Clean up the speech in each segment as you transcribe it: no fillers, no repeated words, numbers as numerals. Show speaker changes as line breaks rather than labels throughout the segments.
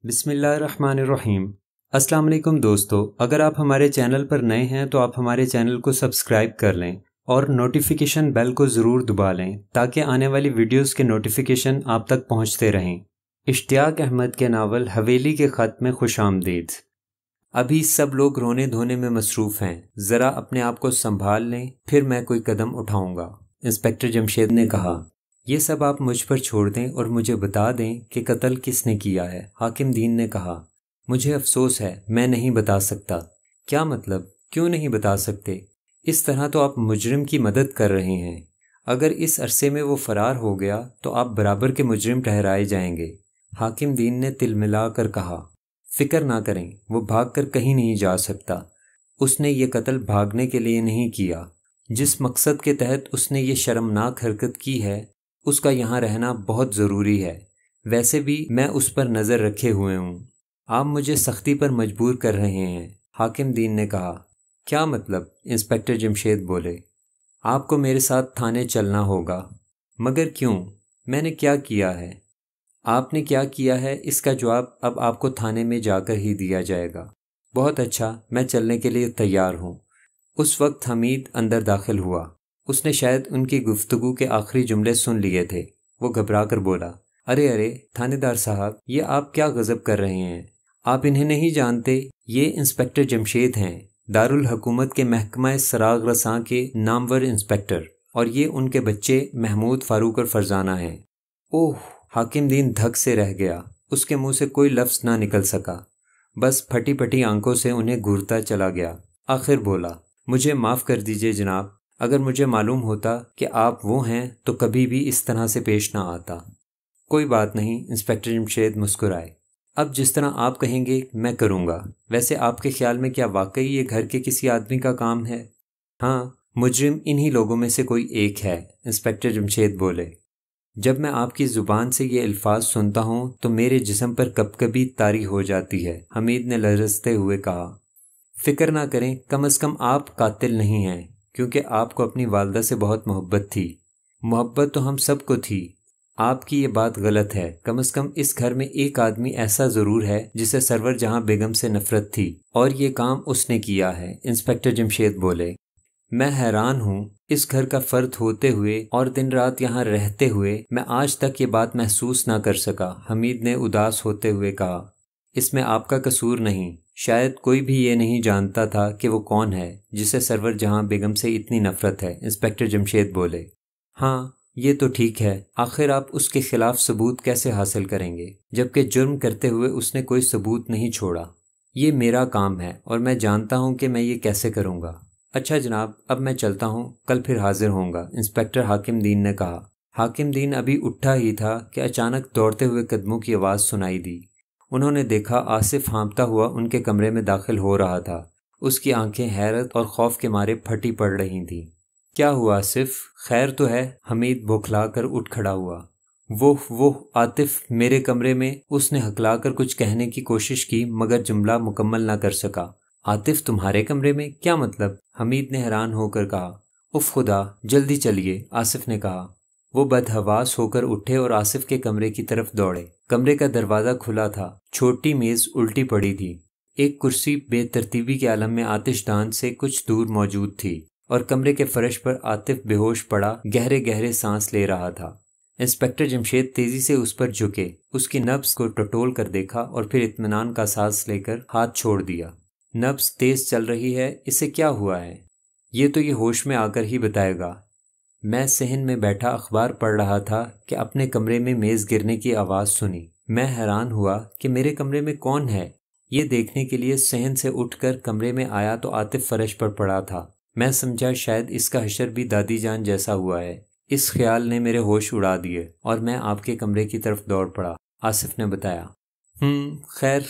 بسم اللہ الرحمن الرحیم۔ السلام علیکم دوستو، اگر آپ ہمارے چینل پر نئے ہیں تو آپ ہمارے چینل کو سبسکرائب کر لیں اور نوٹیفیکیشن بیل کو ضرور دبا لیں تاکہ آنے والی ویڈیوز کے نوٹیفیکیشن آپ تک پہنچتے رہیں۔ اشتیاق احمد کے ناول حویلی کے خط میں خوش آمدید۔ ابھی سب لوگ رونے دھونے میں مصروف ہیں، ذرا اپنے آپ کو سنبھال لیں، پھر میں کوئی قدم اٹھاؤں گا، انسپکٹر جمشید نے کہا۔ یہ سب آپ مجھ پر چھوڑ دیں اور مجھے بتا دیں کہ قتل کس نے کیا ہے، حاکم دین نے کہا۔ مجھے افسوس ہے، میں نہیں بتا سکتا۔ کیا مطلب؟ کیوں نہیں بتا سکتے؟ اس طرح تو آپ مجرم کی مدد کر رہے ہیں۔ اگر اس عرصے میں وہ فرار ہو گیا تو آپ برابر کے مجرم ٹھہرائے جائیں گے، حاکم دین نے تل ملا کر کہا۔ فکر نہ کریں، وہ بھاگ کر کہیں نہیں جا سکتا۔ اس نے یہ قتل بھاگنے کے لیے نہیں کیا۔ جس مقصد کے تحت اس نے یہ شرمناک حرکت کی ہے، اس کا یہاں رہنا بہت ضروری ہے۔ ویسے بھی میں اس پر نظر رکھے ہوئے ہوں۔ آپ مجھے سختی پر مجبور کر رہے ہیں، حاکم دین نے کہا۔ کیا مطلب؟ انسپکٹر جمشید بولے۔ آپ کو میرے ساتھ تھانے چلنا ہوگا۔ مگر کیوں؟ میں نے کیا کیا ہے؟ آپ نے کیا کیا ہے اس کا جواب اب آپ کو تھانے میں جا کر ہی دیا جائے گا۔ بہت اچھا، میں چلنے کے لیے تیار ہوں۔ اس وقت حمید اندر داخل ہوا۔ اس نے شاید ان کی گفتگو کے آخری جملے سن لیے تھے۔ وہ گھبرا کر بولا، ارے تھانے دار صاحب، یہ آپ کیا غضب کر رہے ہیں؟ آپ انہیں نہیں جانتے؟ یہ انسپکٹر جمشید ہیں، دارالحکومت کے محکمہ سراغ رساں کے نامور انسپکٹر، اور یہ ان کے بچے محمود، فاروق اور فرزانہ ہیں۔ اوہ! حاکم دین دھک سے رہ گیا۔ اس کے منہ سے کوئی لفظ نہ نکل سکا، بس پھٹی پھٹی آنکھوں سے انہیں گھورتا چلا گیا۔ آخر بولا، مجھے معاف کر دیجئے جناب، اگر مجھے معلوم ہوتا کہ آپ وہ ہیں تو کبھی بھی اس طرح سے پیش نہ آتا۔ کوئی بات نہیں، انسپکٹر جمشید مسکرائے۔ اب جس طرح آپ کہیں گے میں کروں گا۔ ویسے آپ کے خیال میں کیا واقعی یہ گھر کے کسی آدمی کا کام ہے؟ ہاں، مجرم انہی لوگوں میں سے کوئی ایک ہے، انسپکٹر جمشید بولے۔ جب میں آپ کی زبان سے یہ الفاظ سنتا ہوں تو میرے جسم پر کپکپی طاری ہو جاتی ہے، حمید نے لرزتے ہوئے کہا۔ فکر نہ کریں، کم از کم آپ قاتل نہیں ہیں، کیونکہ آپ کو اپنی والدہ سے بہت محبت تھی۔ محبت تو ہم سب کو تھی۔ آپ کی یہ بات غلط ہے۔ کم از کم اس گھر میں ایک آدمی ایسا ضرور ہے جسے سرور جہاں بیگم سے نفرت تھی، اور یہ کام اس نے کیا ہے، انسپکٹر جمشید بولے۔ میں حیران ہوں، اس گھر کا فرد ہوتے ہوئے اور دن رات یہاں رہتے ہوئے میں آج تک یہ بات محسوس نہ کر سکا، حمید نے اداس ہوتے ہوئے کہا۔ اس میں آپ کا قصور نہیں، شاید کوئی بھی یہ نہیں جانتا تھا کہ وہ کون ہے جسے سرور جہاں بیگم سے اتنی نفرت ہے، انسپکٹر جمشید بولے۔ ہاں، یہ تو ٹھیک ہے، آخر آپ اس کے خلاف ثبوت کیسے حاصل کریں گے جبکہ جرم کرتے ہوئے اس نے کوئی ثبوت نہیں چھوڑا؟ یہ میرا کام ہے اور میں جانتا ہوں کہ میں یہ کیسے کروں گا۔ اچھا جناب، اب میں چلتا ہوں، کل پھر حاضر ہوں گا، انسپکٹر حاکم دین نے کہا۔ حاکم دین ابھی اٹھا ہی تھا کہ اچانک دوڑتے ہوئے قدموں کی آواز سنائی دی۔ انہوں نے دیکھا آصف ہانپتا ہوا ان کے کمرے میں داخل ہو رہا تھا۔ اس کی آنکھیں حیرت اور خوف کے مارے پھٹی پڑ رہی تھیں۔ کیا ہوا آصف؟ خیر تو ہے؟ حمید بوکھلا کر اٹھ کھڑا ہوا۔ وہ عاطف میرے کمرے میں، اس نے ہکلا کر کچھ کہنے کی کوشش کی مگر جملہ مکمل نہ کر سکا۔ عاطف تمہارے کمرے میں؟ کیا مطلب؟ حمید نے حیران ہو کر کہا۔ اف خدا، جلدی چلیے، آصف نے کہا۔ وہ بدحواس ہو کر اٹھے اور آصف کے کمرے کی طرف دوڑے۔ کمرے کا دروازہ کھلا تھا، چھوٹی میز الٹی پڑی تھی، ایک کرسی بے ترتیبی کے عالم میں آتش دان سے کچھ دور موجود تھی، اور کمرے کے فرش پر عاطف بے ہوش پڑا گہرے گہرے سانس لے رہا تھا۔ انسپکٹر جمشید تیزی سے اس پر جھکے، اس کی نبض کو ٹٹول کر دیکھا اور پھر اطمینان کا سانس لے کر ہاتھ چھوڑ دیا۔ نبض تیز چل رہی ہے، اسے کیا ہوا ہے؟ یہ تو یہ ہوش میں آ کر ہی بتائے گا۔ میں صحن میں بیٹھا اخبار پڑھ رہا تھا کہ اپنے کمرے میں میز گرنے کی آواز سنی۔ میں حیران ہوا کہ میرے کمرے میں کون ہے۔ یہ دیکھنے کے لیے صحن سے اٹھ کر کمرے میں آیا تو عاطف فرش پر پڑا تھا۔ میں سمجھا شاید اس کا حشر بھی دادی جان جیسا ہوا ہے۔ اس خیال نے میرے ہوش اڑا دیے اور میں آپ کے کمرے کی طرف دوڑ پڑا، آصف نے بتایا۔ خیر،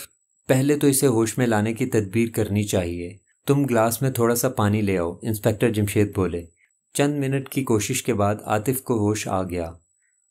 پہلے تو اسے ہوش میں لانے کی تدبیر کرنی چاہیے۔ تم گلاس میں تھوڑا سا پانی لے آؤ، انسپکٹر جمشید بولے۔ چند منٹ کی کوشش کے بعد عاطف کو ہوش آ گیا۔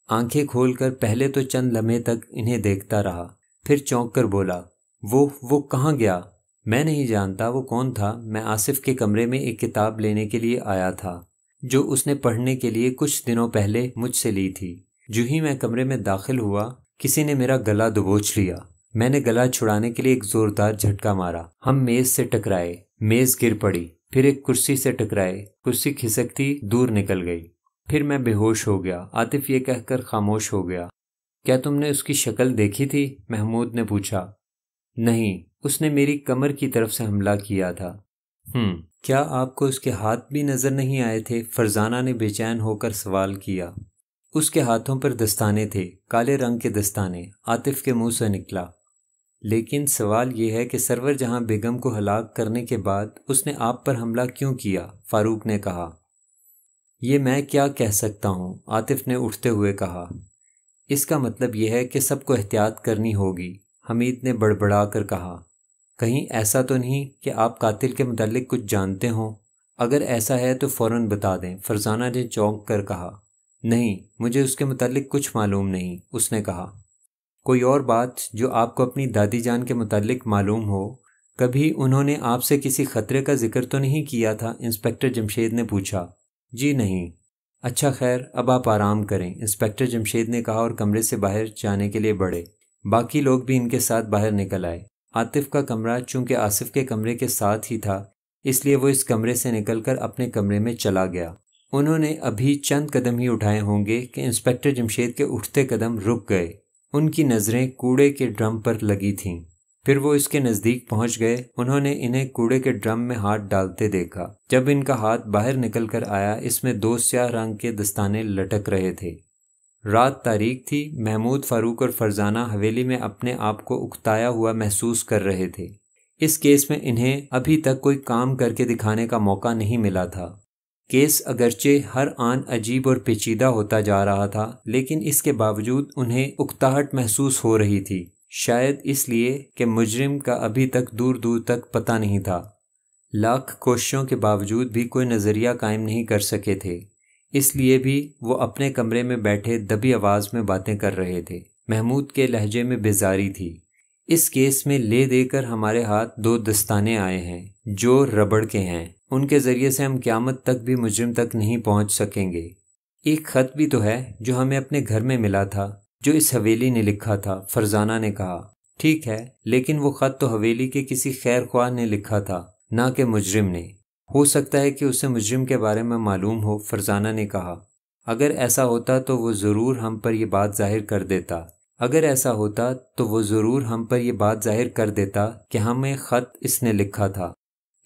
آنکھیں کھول کر پہلے تو چند لمحے تک انہیں دیکھتا رہا، پھر چونک کر بولا، وہ کہاں گیا؟ میں نہیں جانتا وہ کون تھا۔ میں آصف کے کمرے میں ایک کتاب لینے کے لیے آیا تھا جو اس نے پڑھنے کے لیے کچھ دنوں پہلے مجھ سے لی تھی۔ جو ہی میں کمرے میں داخل ہوا، کسی نے میرا گلا دبوچ لیا۔ میں نے گلا چھڑانے کے لیے ایک زوردار جھٹکا مارا، ہم میز سے ٹکرائے، میز گر پڑی، پھر ایک کرسی سے ٹکرائے، کرسی کھسکتی دور نکل گئی، پھر میں بے ہوش ہو گیا۔ عاطف یہ کہہ کر خاموش ہو گیا۔ کیا تم نے اس کی شکل دیکھی تھی؟ محمود نے پوچھا۔ نہیں، اس نے میری کمر کی طرف سے حملہ کیا تھا۔ کیا آپ کو اس کے ہاتھ بھی نظر نہیں آئے تھے؟ فرزانہ نے بے چین ہو کر سوال کیا۔ اس کے ہاتھوں پر دستانے تھے، کالے رنگ کے دستانے، عاطف کے منہ سے نکلا۔ لیکن سوال یہ ہے کہ سرور جہاں بیگم کو ہلاک کرنے کے بعد اس نے آپ پر حملہ کیوں کیا؟ فاروق نے کہا۔ یہ میں کیا کہہ سکتا ہوں، عاطف نے اٹھتے ہوئے کہا۔ اس کا مطلب یہ ہے کہ سب کو احتیاط کرنی ہوگی، حمید نے بڑبڑا کر کہا۔ کہیں ایسا تو نہیں کہ آپ قاتل کے متعلق کچھ جانتے ہوں؟ اگر ایسا ہے تو فوراً بتا دیں، فرزانہ نے چونک کر کہا۔ نہیں، مجھے اس کے متعلق کچھ معلوم نہیں، اس نے کہا۔ کوئی اور بات جو آپ کو اپنی دادی جان کے متعلق معلوم ہو؟ کبھی انہوں نے آپ سے کسی خطرے کا ذکر تو نہیں کیا تھا؟ انسپکٹر جمشید نے پوچھا۔ جی نہیں۔ اچھا خیر، اب آپ آرام کریں، انسپکٹر جمشید نے کہا اور کمرے سے باہر جانے کے لیے بڑھے۔ باقی لوگ بھی ان کے ساتھ باہر نکل آئے۔ عاطف کا کمرہ چونکہ آصف کے کمرے کے ساتھ ہی تھا، اس لیے وہ اس کمرے سے نکل کر اپنے کمرے میں چلا گیا۔ انہوں نے ابھی چند قدم ہی اٹھائے ہوں گے کہ انسپکٹر جمشید کے اٹھتے قدم رک گئے۔ ان کی نظریں کوڑے کے ڈرم پر لگی تھیں۔ پھر وہ اس کے نزدیک پہنچ گئے۔ انہوں نے انہیں کوڑے کے ڈرم میں ہاتھ ڈالتے دیکھا۔ جب ان کا ہاتھ باہر نکل کر آیا، اس میں 2 سیاہ رنگ کے دستانے لٹک رہے تھے۔ رات تاریک تھی۔ محمود، فاروق اور فرزانہ حویلی میں اپنے آپ کو اکتایا ہوا محسوس کر رہے تھے۔ اس کیس میں انہیں ابھی تک کوئی کام کر کے دکھانے کا موقع نہیں ملا تھا۔ کیس اگرچہ ہر آن عجیب اور پیچیدہ ہوتا جا رہا تھا، لیکن اس کے باوجود انہیں اکتاہٹ محسوس ہو رہی تھی، شاید اس لیے کہ مجرم کا ابھی تک دور دور تک پتہ نہیں تھا۔ لاکھ کوششوں کے باوجود بھی کوئی نظریہ قائم نہیں کر سکے تھے، اس لیے بھی وہ اپنے کمرے میں بیٹھے دبی آواز میں باتیں کر رہے تھے۔ محمود کے لہجے میں بیزاری تھی۔ اس کیس میں لے دے کر ہمارے ہاتھ 2 دستانے آئے ہیں جو ربڑ کے ہیں، ان کے ذریعے سے ہم قیامت تک بھی مجرم تک نہیں پہنچ سکیں گے۔ ایک خط بھی تو ہے جو ہمیں اپنے گھر میں ملا تھا، جو اس حویلی نے لکھا تھا، فرزانہ نے کہا۔ ٹھیک ہے، لیکن وہ خط تو حویلی کے کسی خیر خواہ نے لکھا تھا، نہ کہ مجرم نے۔ ہو سکتا ہے کہ اسے مجرم کے بارے میں معلوم ہو، فرزانہ نے کہا۔ اگر ایسا ہوتا تو وہ ضرور ہم پر یہ بات ظاہر کر دیتا۔ کہ ہمیں خط اس نے لکھا تھا۔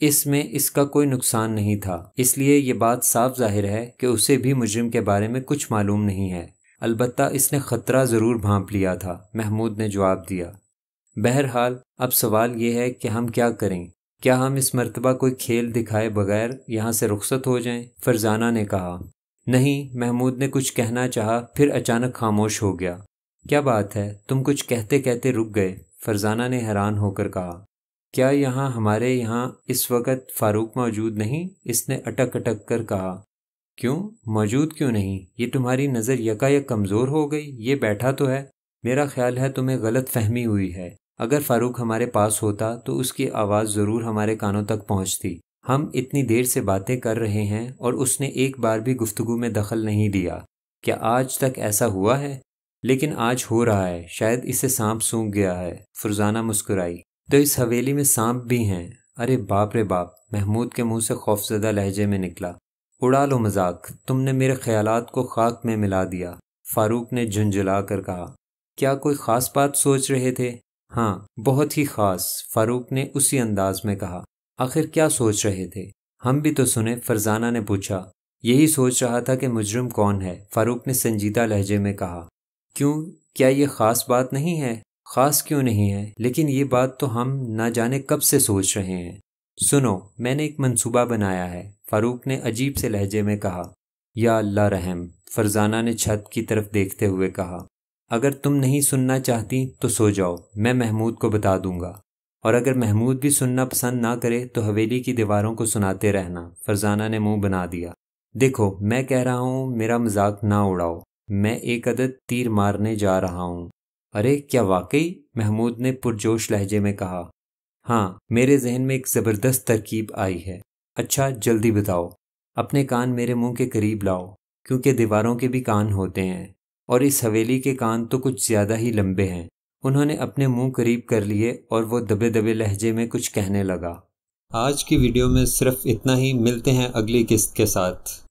اس میں اس کا کوئی نقصان نہیں تھا، اس لیے یہ بات صاف ظاہر ہے کہ اسے بھی مجرم کے بارے میں کچھ معلوم نہیں ہے۔ البتہ اس نے خطرہ ضرور بھانپ لیا تھا، محمود نے جواب دیا۔ بہرحال اب سوال یہ ہے کہ ہم کیا کریں؟ کیا ہم اس مرتبہ کوئی کھیل دکھائے بغیر یہاں سے رخصت ہو جائیں؟ فرزانہ نے کہا۔ نہیں، محمود نے کچھ کہنا چاہا، پھر اچانک خاموش ہو گیا۔ کیا بات ہے، تم کچھ کہتے کہتے رک گئے؟ فرزانہ نے حیران ہو کر کہا۔ کیا ہمارے یہاں اس وقت فاروق موجود نہیں؟ اس نے اٹک اٹک کر کہا۔ کیوں موجود کیوں نہیں؟ یہ تمہاری نظر یکایک کمزور ہو گئی؟ یہ بیٹھا تو ہے۔ میرا خیال ہے تمہیں غلط فہمی ہوئی ہے۔ اگر فاروق ہمارے پاس ہوتا تو اس کی آواز ضرور ہمارے کانوں تک پہنچتی۔ ہم اتنی دیر سے باتیں کر رہے ہیں اور اس نے ایک بار بھی گفتگو میں دخل نہیں دیا۔ کیا آج تک ایسا ہوا ہے؟ لیکن آج ہو رہا ہے، شاید اسے سانپ سونگھ گیا ہے۔ فرزانہ مسکرائی۔ تو اس حویلی میں سانپ بھی ہیں؟ ارے باپ رے باپ، محمود کے منہ سے خوفزدہ لہجے میں نکلا۔ اڑا لو مذاق، تم نے میرے خیالات کو خاک میں ملا دیا، فاروق نے جھنجھلا کر کہا۔ کیا کوئی خاص بات سوچ رہے تھے؟ ہاں، بہت ہی خاص، فاروق نے اسی انداز میں کہا۔ آخر کیا سوچ رہے تھے؟ ہم بھی تو سنیں، فرزانہ نے پوچھا۔ یہی سوچ رہا تھا کہ مجرم کون ہے، فاروق نے سنجیدہ لہجے میں کہا۔ کیوں، کیا یہ خاص بات نہیں ہے؟ خاص کیوں نہیں ہے، لیکن یہ بات تو ہم نہ جانے کب سے سوچ رہے ہیں۔ سنو، میں نے ایک منصوبہ بنایا ہے، فاروق نے عجیب سے لہجے میں کہا۔ یا اللہ رحم، فرزانہ نے چھت کی طرف دیکھتے ہوئے کہا۔ اگر تم نہیں سننا چاہتی تو سو جاؤ، میں محمود کو بتا دوں گا، اور اگر محمود بھی سننا پسند نہ کرے تو حویلی کی دیواروں کو سناتے رہنا۔ فرزانہ نے منہ بنا دیا۔ دیکھو، میں کہہ رہا ہوں، میرا مذاق نہ اڑاؤ، میں ایک عدد تیر مارنے جا رہا ہوں۔ ارے کیا واقعی؟ محمود نے پرجوش لہجے میں کہا۔ ہاں، میرے ذہن میں ایک زبردست ترکیب آئی ہے۔ اچھا جلدی بتاؤ۔ اپنے کان میرے منہ کے قریب لاؤ، کیونکہ دیواروں کے بھی کان ہوتے ہیں، اور اس حویلی کے کان تو کچھ زیادہ ہی لمبے ہیں، انہوں نے اپنے منہ قریب کر لیے اور وہ دبے دبے لہجے میں کچھ کہنے لگا۔ آج کی ویڈیو میں صرف اتنا ہی، ملتے ہیں اگلی قسط کے ساتھ۔